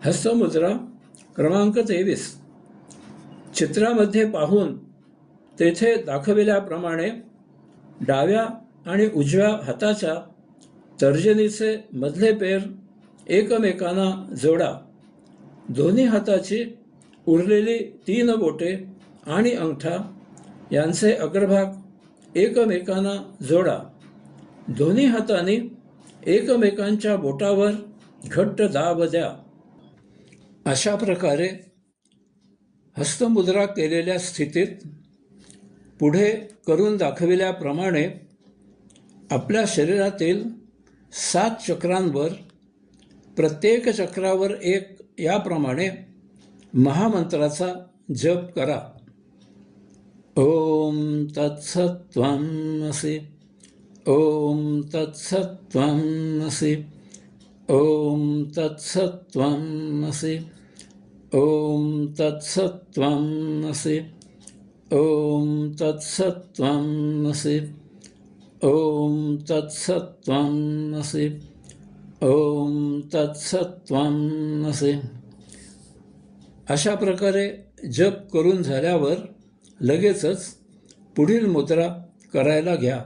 हस्तमुद्रा क्रमांक 23. चित्रामध्ये पाहून तेथे दाखविल्याप्रमाणे डाव्या आणि उजव्या हाताच्या तर्जनीचे मधले पेर एकमेकांना जोडा. दोन्ही हाताची उरलेली 3 बोटे आणि अंगठा यांचे अग्रभाग एकमेकांना जोडा. दोन्ही हातांनी एकमेकांच्या बोटावर घट्ट दाब द्या. अशा प्रकारे हस्तमुद्रा केलेल्या स्थितीत पुढे करून दाखविल्याप्रमाणे आपल्या शरीरातील 7 चक्रांवर प्रत्येक चक्रावर एक याप्रमाणे महामंत्राचा जप करा. ओम तत्सत्त्वम् असि. ओम तत्सत्त्वम् असि. ओम तत्सत्त्वम् असि. ओम तत्सत्त्वम् असि. ओम तत्सत्त्वम् असि. ओम तत्सत्त्वम् असि. ओम तत्सत्त्वम् असि. अशा प्रकारे जप करून झाल्यावर लगेचच पुढील मुद्रा करायला घ्या.